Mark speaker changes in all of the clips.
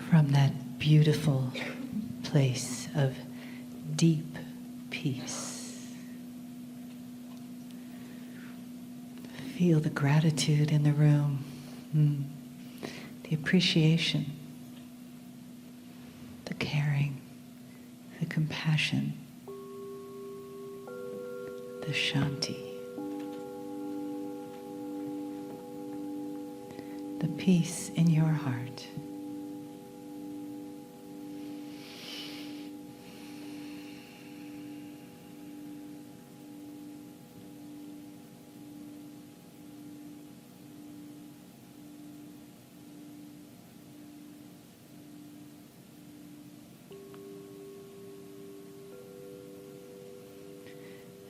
Speaker 1: from that beautiful place of deep peace. Feel the gratitude in the room, the appreciation, the caring, the compassion, the shanti, the peace in your heart.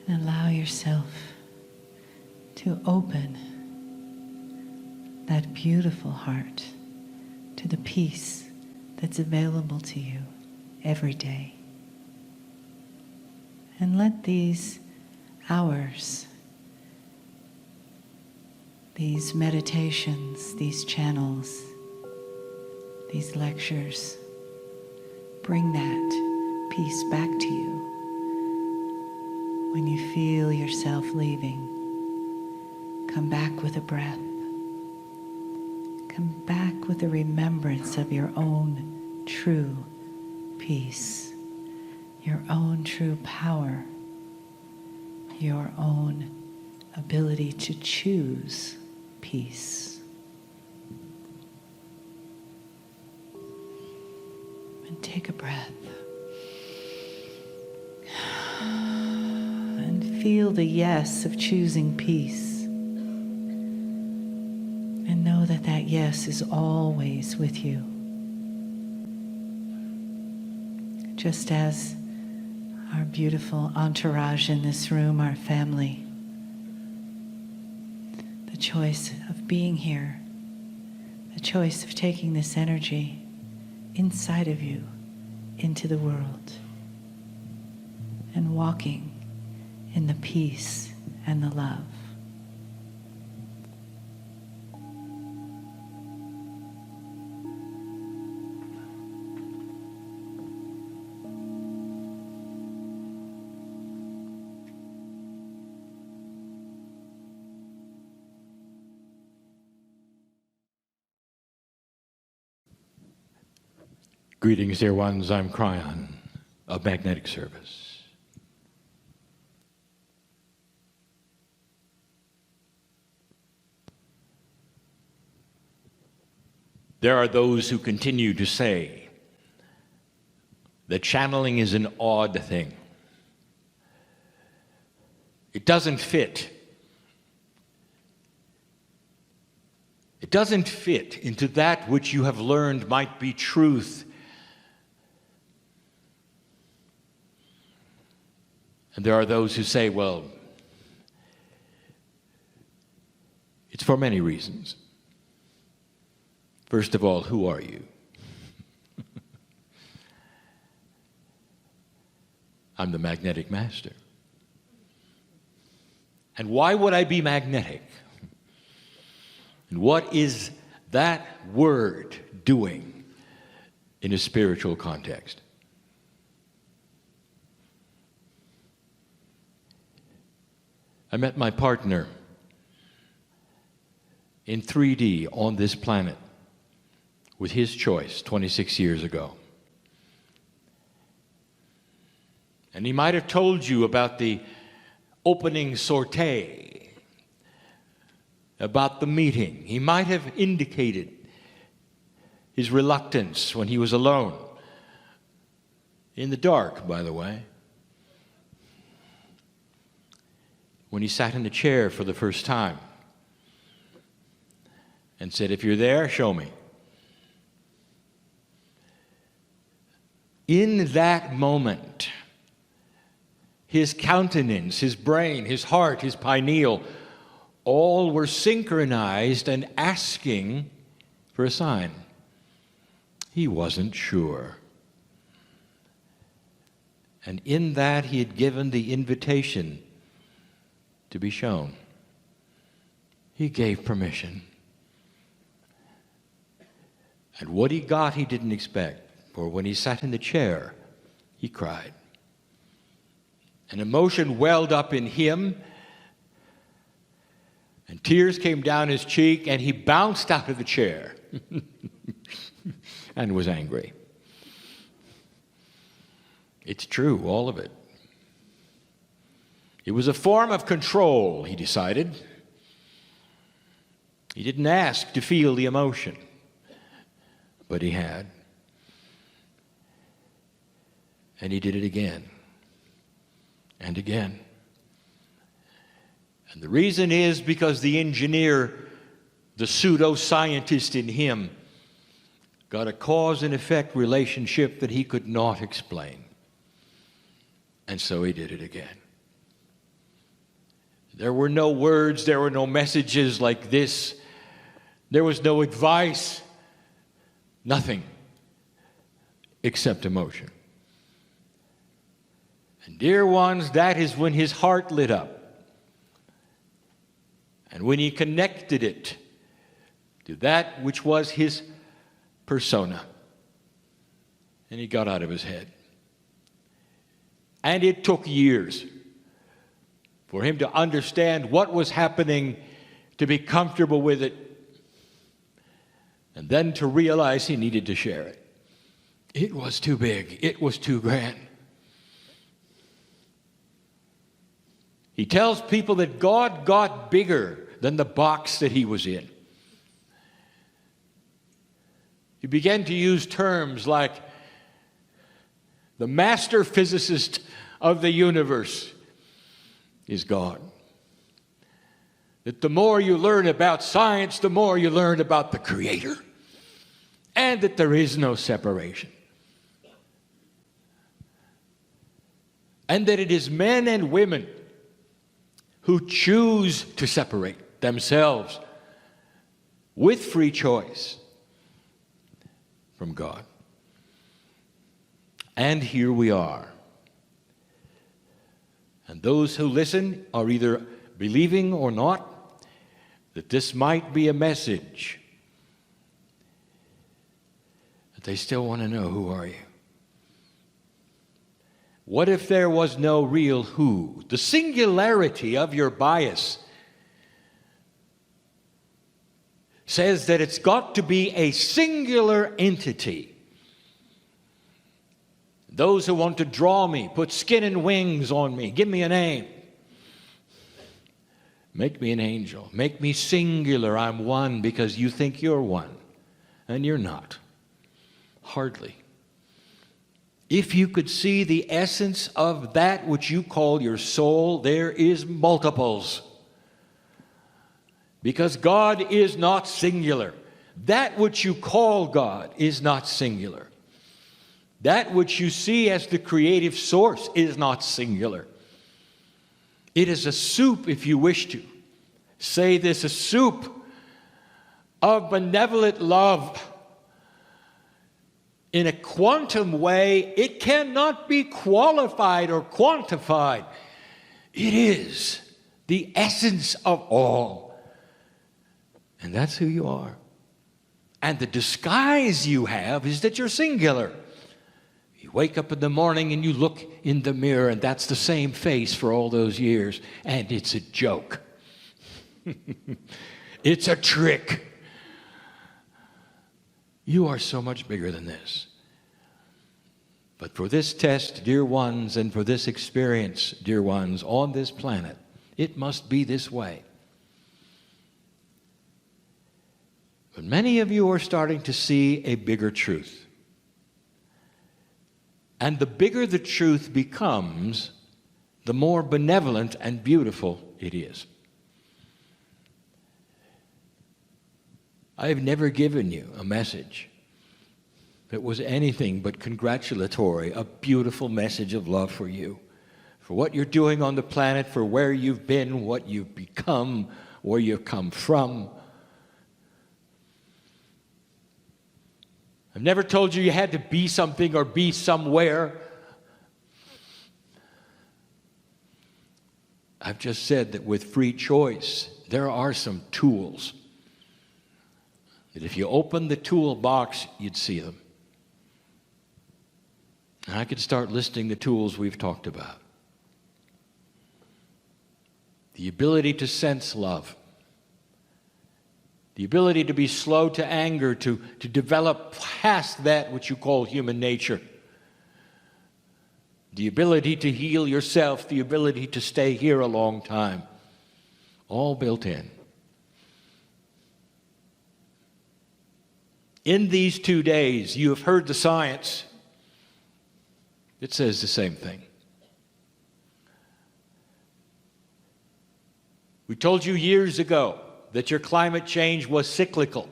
Speaker 1: And allow yourself to open that beautiful heart to the peace that's available to you every day. And let these hours, these meditations, these channels, these lectures, bring that peace back to you. When you feel yourself leaving, come back with a breath. Come back with a remembrance of your own true peace, your own true power, your own ability to choose peace. And take a breath. Feel the yes of choosing peace. And know that that yes is always with you. Just as our beautiful entourage in this room, our family, the choice of being here, the choice of taking this energy inside of you into the world and walking in the peace and the love.
Speaker 2: Greetings, dear ones. I'm Kryon of Magnetic Service. There are those who continue to say that channeling is an odd thing. It doesn't fit. It doesn't fit into that which you have learned might be truth. And there are those who say, well, it's for many reasons. First of all, who are you? I'm the magnetic master. And why would I be magnetic? And what is that word doing in a spiritual context? I met my partner in 3D on this planet with his choice 26 years ago. And he might have told you about the opening sortie, about the meeting. He might have indicated his reluctance when he was alone, in the dark, by the way, when he sat in a chair for the first time and said, if you're there, show me. In that moment, his countenance, his brain, his heart, his pineal, all were synchronized and asking for a sign. He wasn't sure. And in that, he had given the invitation to be shown. He gave permission. And what he got, he didn't expect. For when he sat in the chair, he cried. An emotion welled up in him, and tears came down his cheek, and he bounced out of the chair and was angry. It's true, all of it. It was a form of control, he decided. He didn't ask to feel the emotion, but he had. And he did it again and again. And the reason is because the engineer, the pseudo-scientist in him, got a cause and effect relationship that he could not explain. And so he did it again. There were no words, there were no messages like this. There was no advice, nothing except emotion. And dear ones, that is when his heart lit up. And when he connected it to that which was his persona. And he got out of his head. And it took years for him to understand what was happening, to be comfortable with it, and then to realize he needed to share it. It was too big. It was too grand. He tells people that God got bigger than the box that he was in. He began to use terms like the master physicist of the universe is God. That the more you learn about science, the more you learn about the Creator. And that there is no separation. And that it is men and women who choose to separate themselves with free choice from God. And here we are. And those who listen are either believing or not that this might be a message. But they still want to know, who are you? What if there was no real who? The singularity of your bias says that it's got to be a singular entity. Those who want to draw me, put skin and wings on me, give me a name. Make me an angel. Make me singular. I'm one because you think you're one. And you're not. Hardly. If you could see the essence of that which you call your soul, there is multiples. Because God is not singular. That which you call God is not singular. That which you see as the creative source is not singular. It is a soup, if you wish to say this, a soup of benevolent love. In a quantum way, it cannot be qualified or quantified. It is the essence of all. And that's who you are. And the disguise you have is that you're singular. You wake up in the morning and you look in the mirror, and that's the same face for all those years. And it's a joke. It's a trick. You are so much bigger than this. But for this test, dear ones, and for this experience, dear ones, on this planet, it must be this way. But many of you are starting to see a bigger truth. And the bigger the truth becomes, the more benevolent and beautiful it is. I have never given you a message that was anything but congratulatory, a beautiful message of love for you, for what you're doing on the planet, for where you've been, what you've become, where you've come from. I've never told you you had to be something or be somewhere. I've just said that with free choice, there are some tools that if you opened the toolbox, you'd see them. And I could start listing the tools we've talked about. The ability to sense love. The ability to be slow to anger, to develop past that which you call human nature. The ability to heal yourself, the ability to stay here a long time. All built in. In these 2 days, you have heard the science. It says the same thing. We told you years ago that your climate change was cyclical.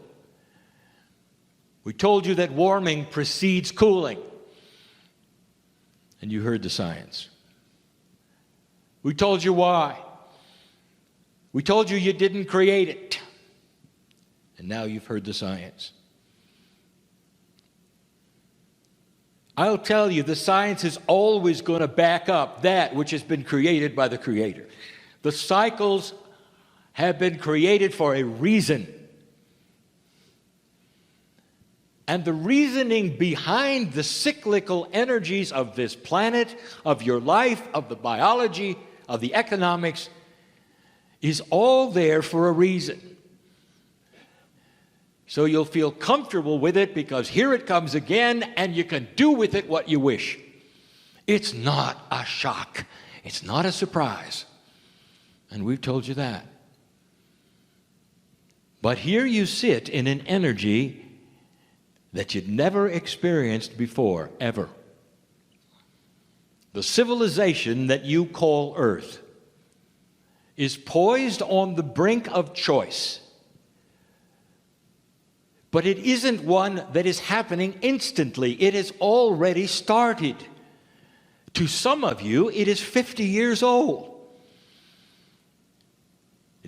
Speaker 2: We told you that warming precedes cooling. And you heard the science. We told you why. We told you you didn't create it. And now you've heard the science. I'll tell you, the science is always going to back up that which has been created by the Creator. The cycles have been created for a reason. And the reasoning behind the cyclical energies of this planet, of your life, of the biology, of the economics, is all there for a reason. So you'll feel comfortable with it because here it comes again and you can do with it what you wish. It's not a shock. It's not a surprise. And we've told you that. But here you sit in an energy that you'd never experienced before, ever. The civilization that you call Earth is poised on the brink of choice. But it isn't one that is happening instantly. It has already started. To some of you, it is 50 years old.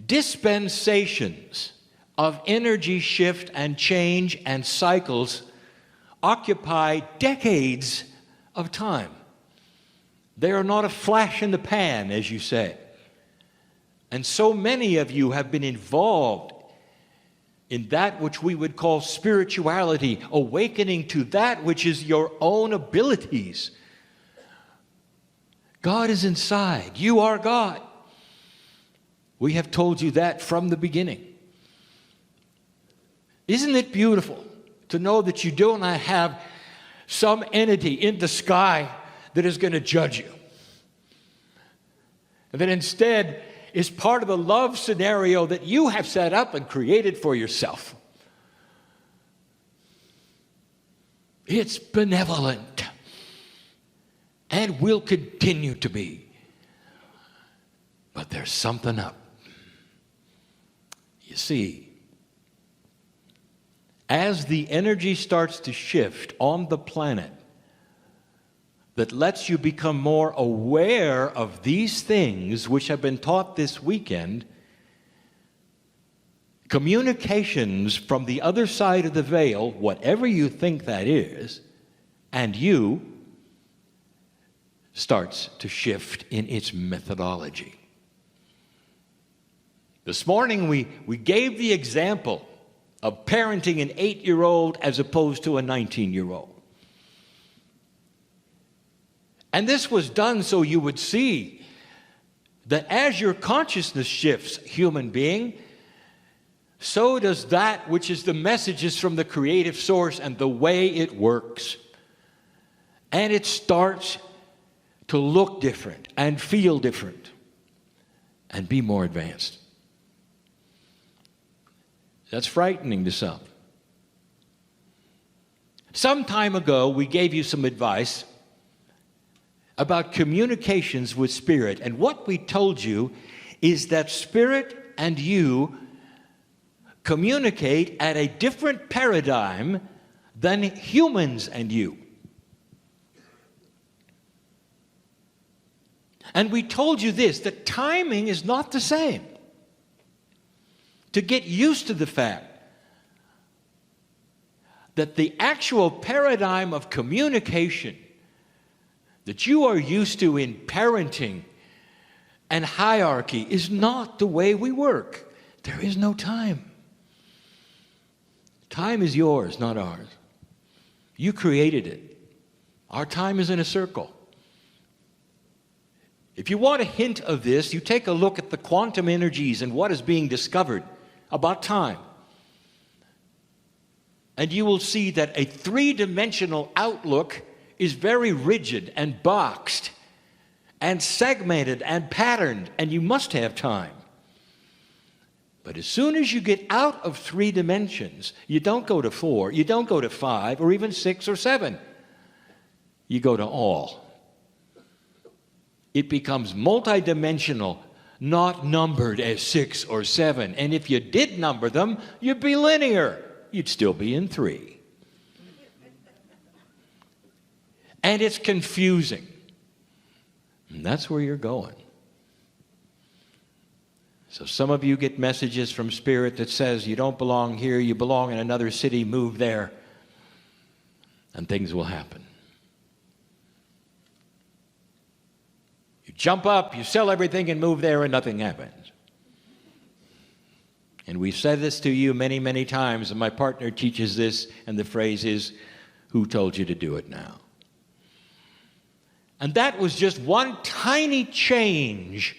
Speaker 2: Dispensations of energy shift and change and cycles occupy decades of time. They are not a flash in the pan, as you say. And so many of you have been involved in that which we would call spirituality, awakening to that which is your own abilities. God is inside. You are God. We have told you that from the beginning. Isn't it beautiful to know that you do not have some entity in the sky that is going to judge you? And that instead is part of the love scenario that you have set up and created for yourself. It's benevolent and will continue to be. But there's something up. You see, as the energy starts to shift on the planet that lets you become more aware of these things which have been taught this weekend, communications from the other side of the veil, whatever you think that is, and you, starts to shift in its methodology. This morning we gave the example of parenting an 8-year-old as opposed to a 19-year-old. And this was done so you would see that as your consciousness shifts, human being, so does that which is the messages from the creative source and the way it works. And it starts to look different and feel different and be more advanced. That's frightening to some. Some time ago, we gave you some advice about communications with Spirit. And what we told you is that Spirit and you communicate at a different paradigm than humans and you. And we told you this, that timing is not the same. To get used to the fact that the actual paradigm of communication that you are used to in parenting and hierarchy is not the way we work. There is no time. Time is yours, not ours. You created it. Our time is in a circle. If you want a hint of this, you take a look at the quantum energies and what is being discovered about time. And you will see that a three-dimensional outlook is very rigid and boxed and segmented and patterned, and you must have time. But as soon as you get out of 3 dimensions, you don't go to 4, you don't go to 5, or even 6 or 7. You go to all. It becomes multidimensional, not numbered as 6 or 7. And if you did number them, you'd be linear. You'd still be in 3. And it's confusing. And that's where you're going. So some of you get messages from Spirit that says you don't belong here, you belong in another city, move there, and things will happen. You jump up, you sell everything and move there, and nothing happens. And we've said this to you many, many times, and my partner teaches this, and the phrase is, who told you to do it now? And that was just one tiny change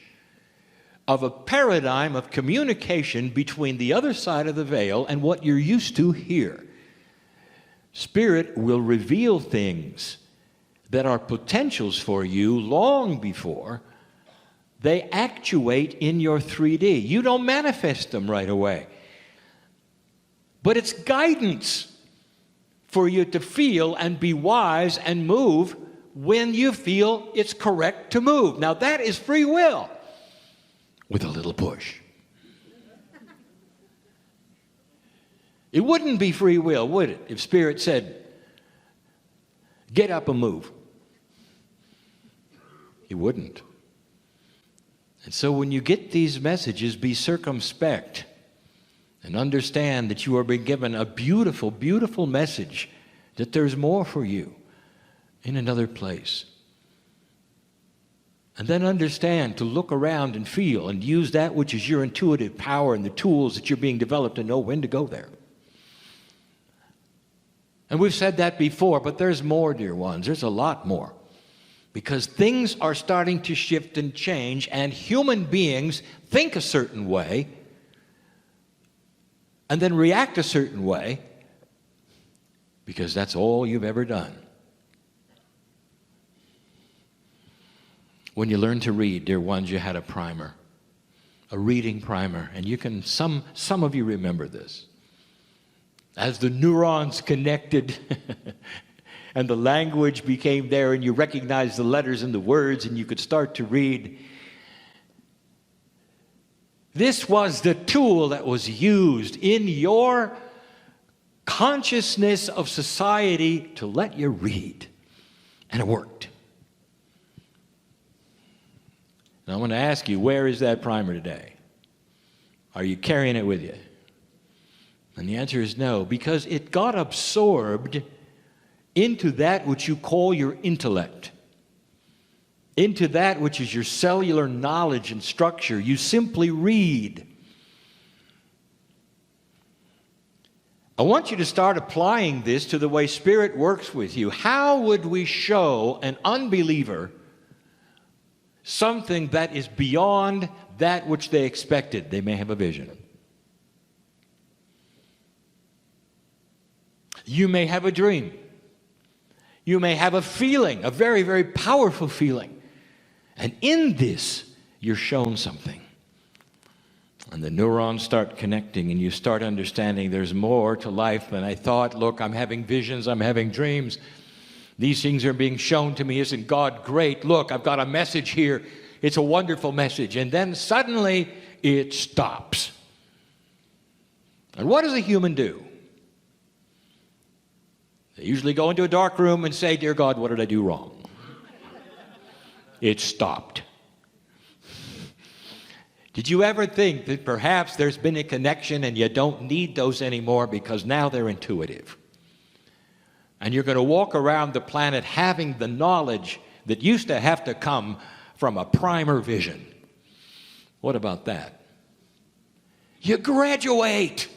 Speaker 2: of a paradigm of communication between the other side of the veil and what you're used to here. Spirit will reveal things that are potentials for you long before they actuate in your 3D. You don't manifest them right away. But it's guidance for you to feel and be wise and move when you feel it's correct to move. Now that is free will with a little push. It wouldn't be free will, would it, if Spirit said, get up and move? It wouldn't. And so when you get these messages, be circumspect and understand that you are being given a beautiful, beautiful message, that there's more for you in another place. And then understand to look around and feel and use that which is your intuitive power and the tools that you're being developed to know when to go there. And we've said that before, but there's more, dear ones. There's a lot more. Because things are starting to shift and change, and human beings think a certain way and then react a certain way because that's all you've ever done. When you learn to read, dear ones, you had a primer, a reading primer, and you can, some of you remember this. As the neurons connected and the language became there and you recognized the letters and the words and you could start to read. This was the tool that was used in your consciousness of society to let you read. And it worked. Now I want to ask you, where is that primer today? Are you carrying it with you? And the answer is no, because it got absorbed into that which you call your intellect, into that which is your cellular knowledge and structure. You simply read. I want you to start applying this to the way Spirit works with you. How would we show an unbeliever something that is beyond that which they expected? They may have a vision. You may have a dream. You may have a feeling, a very, very powerful feeling. And in this, you're shown something. And the neurons start connecting and you start understanding there's more to life than I thought. Look, I'm having visions, I'm having dreams. These things are being shown to me. Isn't God great? Look, I've got a message here. It's a wonderful message. And then suddenly it stops. And what does a human do? They usually go into a dark room and say, dear God, what did I do wrong? It stopped. Did you ever think that perhaps there's been a connection and you don't need those anymore because now they're intuitive? And you're going to walk around the planet having the knowledge that used to have to come from a primer vision. What about that? You graduate.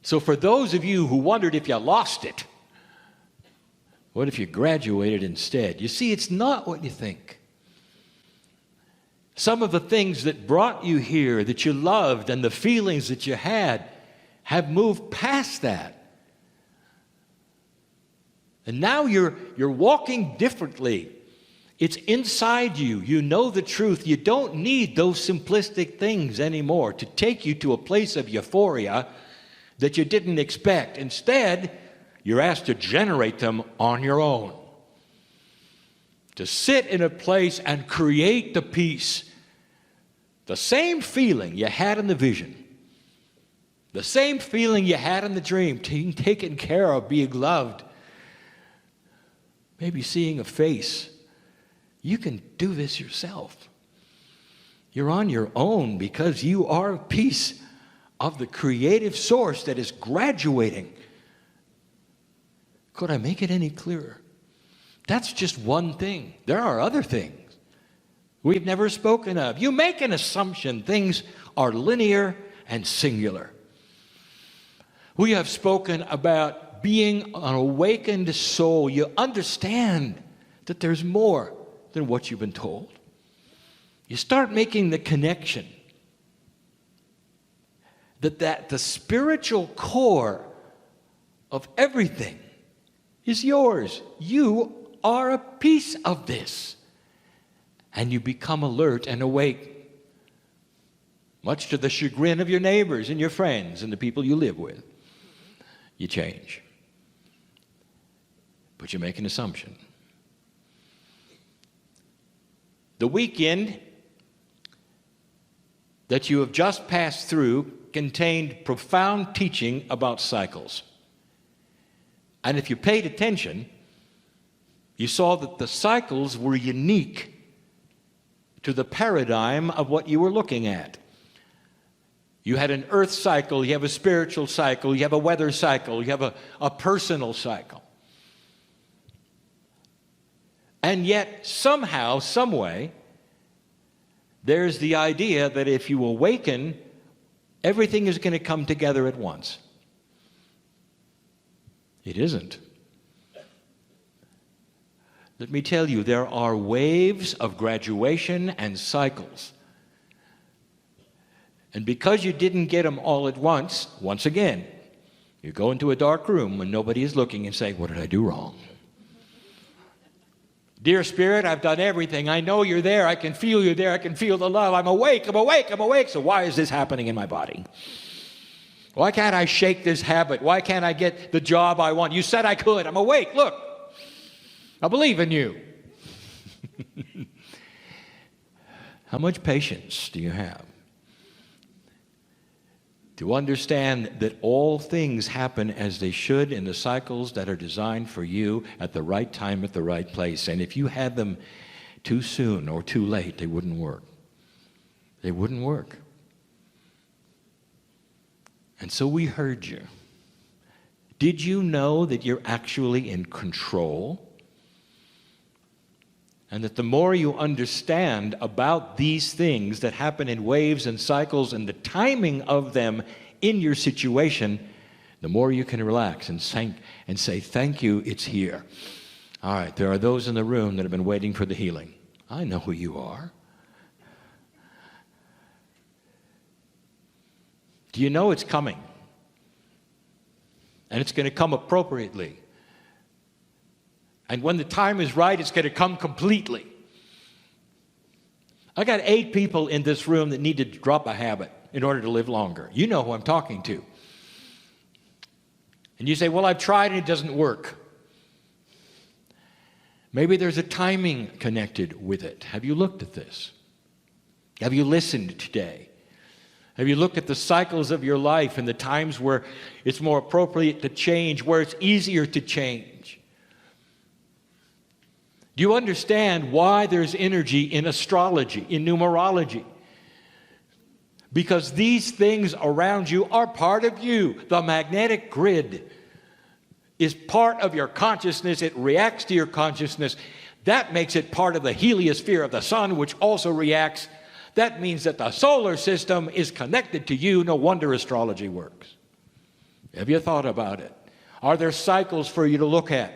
Speaker 2: So for those of you who wondered if you lost it, what if you graduated instead? You see, it's not what you think. Some of the things that brought you here, that you loved, and the feelings that you had, have moved past that. And now you're walking differently. It's inside you. You know the truth. You don't need those simplistic things anymore to take you to a place of euphoria that you didn't expect. Instead, you're asked to generate them on your own. To sit in a place and create the peace. The same feeling you had in the vision. The same feeling you had in the dream. Being taken care of, being loved. Maybe seeing a face. You can do this yourself. You're on your own because you are a piece of the creative source that is graduating. Could I make it any clearer? That's just one thing. There are other things we've never spoken of. You make an assumption things are linear and singular. We have spoken about being an awakened soul. You understand that there's more than what you've been told. You start making the connection that the spiritual core of everything is yours. You are a piece of this. And you become alert and awake, much to the chagrin of your neighbors and your friends and the people you live with. You change. But you make an assumption. The weekend that you have just passed through contained profound teaching about cycles. And if you paid attention, you saw that the cycles were unique to the paradigm of what you were looking at. You had an earth cycle, you have a spiritual cycle, you have a weather cycle, you have a personal cycle. And yet, somehow, some way, there's the idea that if you awaken, everything is going to come together at once. It isn't. Let me tell you, there are waves of graduation and cycles. And because you didn't get them all at once again, you go into a dark room when nobody is looking and say, what did I do wrong? Dear Spirit, I've done everything. I know you're there. I can feel you there. I can feel the love. I'm awake. I'm awake. I'm awake. So why is this happening in my body? Why can't I shake this habit? Why can't I get the job I want? You said I could. I'm awake. Look, I believe in you. How much patience do you have to understand that all things happen as they should in the cycles that are designed for you at the right time, at the right place? And if you had them too soon or too late, they wouldn't work. They wouldn't work. And so we heard you. Did you know that you're actually in control? And that the more you understand about these things that happen in waves and cycles and the timing of them in your situation, the more you can relax and say, thank you, it's here. All right, there are those in the room that have been waiting for the healing. I know who you are. Do you know it's coming? And it's going to come appropriately. And when the time is right, it's going to come completely. I got 8 people in this room that need to drop a habit in order to live longer. You know who I'm talking to. And you say, well, I've tried and it doesn't work. Maybe there's a timing connected with it. Have you looked at this? Have you listened today? Have you looked at the cycles of your life and the times where it's more appropriate to change, where it's easier to change? Do you understand why there's energy in astrology, in numerology? Because these things around you are part of you. The magnetic grid is part of your consciousness. It reacts to your consciousness. That makes it part of the heliosphere of the sun, which also reacts. That means that the solar system is connected to you. No wonder astrology works. Have you thought about it? Are there cycles for you to look at?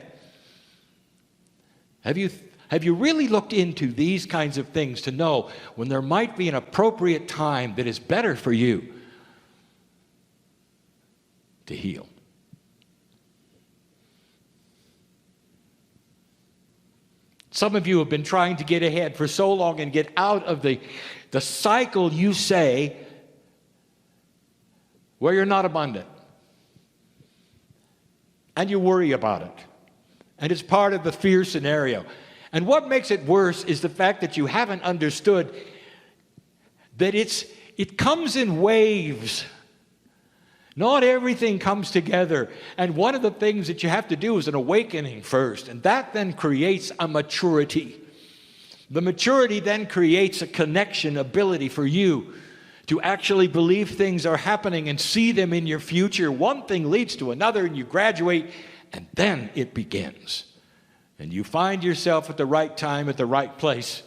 Speaker 2: Have you really looked into these kinds of things to know when there might be an appropriate time that is better for you to heal? Some of you have been trying to get ahead for so long and get out of the cycle, you say, where you're not abundant. And you worry about it. And it's part of the fear scenario. And what makes it worse is the fact that you haven't understood that it comes in waves. Not everything comes together. And one of the things that you have to do is an awakening first. And that then creates a maturity. The maturity then creates a connection ability for you to actually believe things are happening and see them in your future. One thing leads to another, and you graduate, and then it begins. And you find yourself at the right time, at the right place,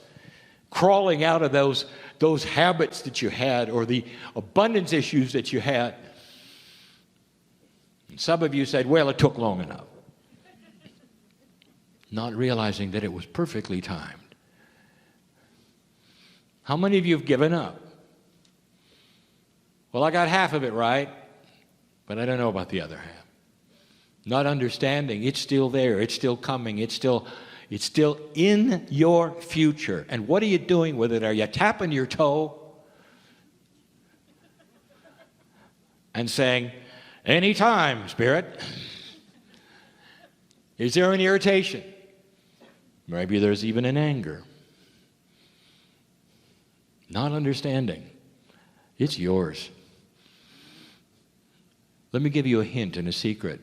Speaker 2: crawling out of those habits that you had or the abundance issues that you had. And some of you said, well, it took long enough. Not realizing that it was perfectly timed. How many of you have given up? Well, I got half of it right, but I don't know about the other half. Not understanding, it's still there, it's still coming, it's still in your future. And what are you doing with it? Are you tapping your toe and saying, anytime, Spirit? Is there an irritation? Maybe there's even an anger. Not understanding. It's yours. Let me give you a hint and a secret.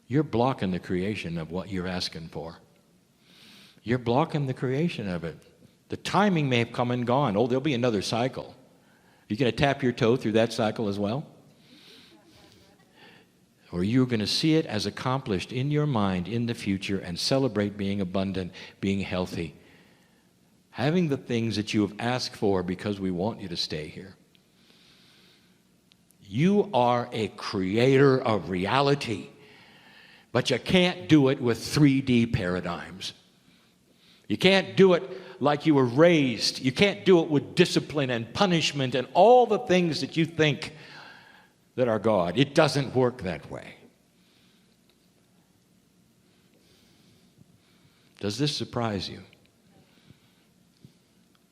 Speaker 2: You're blocking the creation of what you're asking for. You're blocking the creation of it. The timing may have come and gone. Oh, there'll be another cycle. You're going to tap your toe through that cycle as well? Or you're going to see it as accomplished in your mind in the future and celebrate being abundant, being healthy, having the things that you have asked for because we want you to stay here. You are a creator of reality, but you can't do it with 3D paradigms. You can't do it like you were raised. You can't do it with discipline and punishment and all the things that you think that are God. It doesn't work that way. Does this surprise you?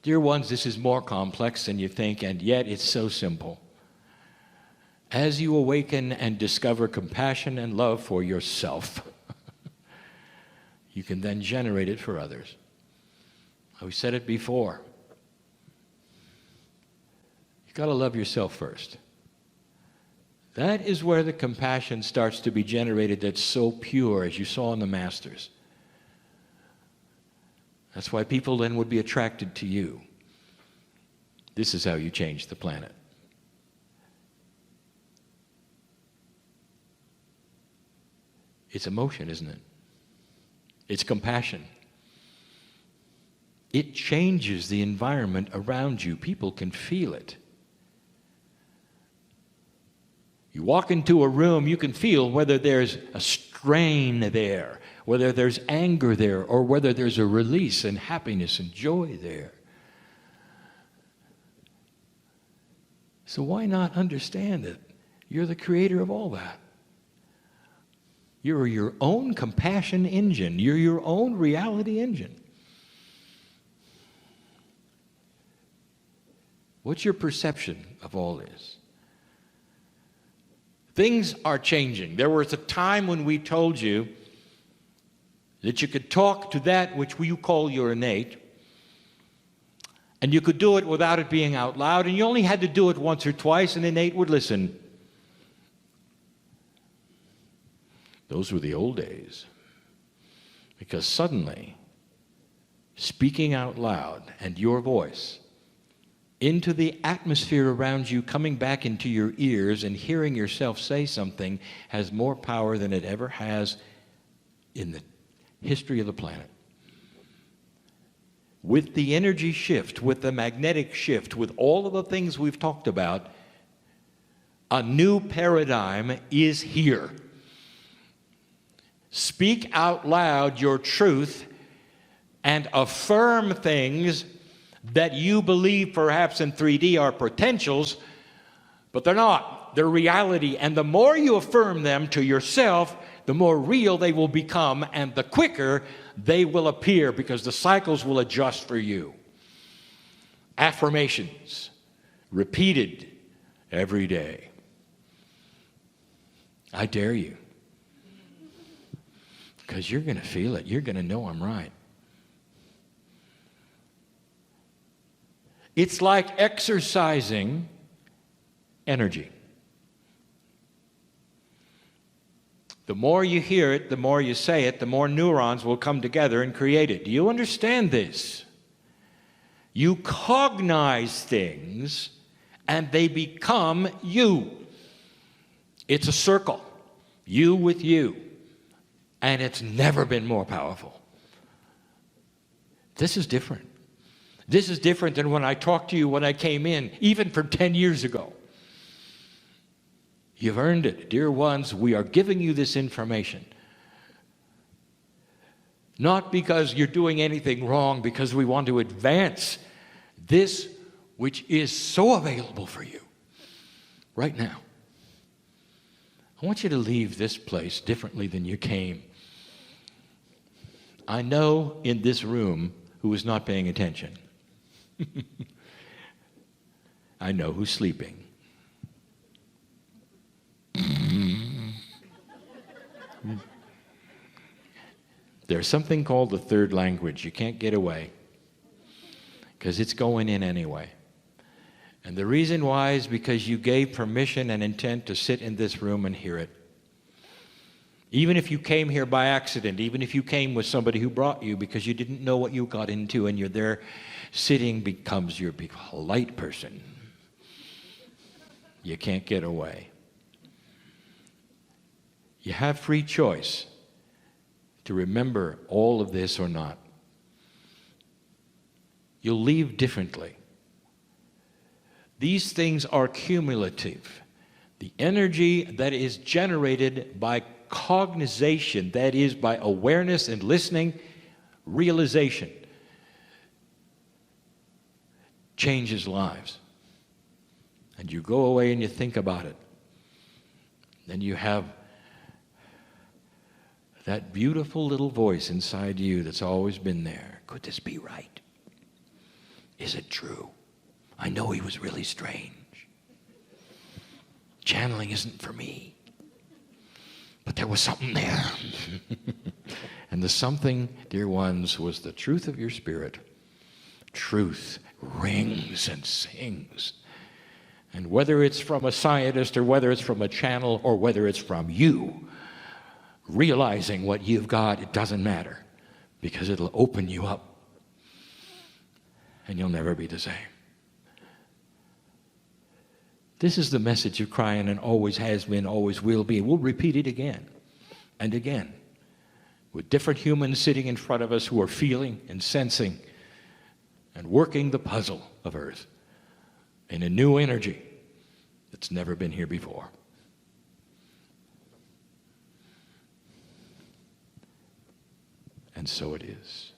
Speaker 2: Dear ones, this is more complex than you think, and yet it's so simple. As you awaken and discover compassion and love for yourself, you can then generate it for others. We said it before. You've got to love yourself first. That is where the compassion starts to be generated that's so pure, as you saw in the Masters. That's why people then would be attracted to you. This is how you change the planet. It's emotion, isn't it? It's compassion. It changes the environment around you. People can feel it. You walk into a room, you can feel whether there's a strain there, whether there's anger there, or whether there's a release and happiness and joy there. So why not understand it? You're the creator of all that. You're your own compassion engine. You're your own reality engine. What's your perception of all this? Things are changing. There was a time when we told you that you could talk to that which you call your innate, and you could do it without it being out loud, and you only had to do it once or twice, and innate would listen. Those were the old days. Because suddenly, speaking out loud and your voice into the atmosphere around you, coming back into your ears and hearing yourself say something has more power than it ever has in the history of the planet. With the energy shift, with the magnetic shift, with all of the things we've talked about, A new paradigm is here. Speak out loud your truth and affirm things that you believe perhaps in 3D are potentials, but they're not. They're reality. And the more you affirm them to yourself, the more real they will become, and the quicker they will appear, because the cycles will adjust for you. Affirmations, repeated every day. I dare you. Because you're going to feel it. You're going to know I'm right. It's like exercising energy. The more you hear it, the more you say it, the more neurons will come together and create it. Do you understand this? You cognize things and they become you. It's a circle. You with you. And it's never been more powerful. This is different. This is different than when I talked to you when I came in, even from 10 years ago. You've earned it. Dear ones, we are giving you this information. Not because you're doing anything wrong, because we want to advance this which is so available for you right now. I want you to leave this place differently than you came. I know in this room who is not paying attention. I know who's sleeping. There's something called the third language. You can't get away because it's going in anyway. And the reason why is because you gave permission and intent to sit in this room and hear it. Even if you came here by accident, even if you came with somebody who brought you because you didn't know what you got into, and you're there sitting becomes your polite person. You can't get away. You have free choice to remember all of this or not. You'll leave differently. These things are cumulative. The energy that is generated by cognization, that is by awareness and listening, realization, changes lives. And you go away and you think about it. Then you have that beautiful little voice inside you that's always been there. Could this be right? Is it true? I know he was really strange. Channeling isn't for me. But there was something there. And the something, dear ones, was the truth of your spirit. Truth rings and sings. And whether it's from a scientist or whether it's from a channel or whether it's from you, realizing what you've got, it doesn't matter, because it'll open you up and you'll never be the same. This is the message of crying, and always has been, always will be. We'll repeat it again and again with different humans sitting in front of us who are feeling and sensing and working the puzzle of Earth in a new energy that's never been here before. And so it is.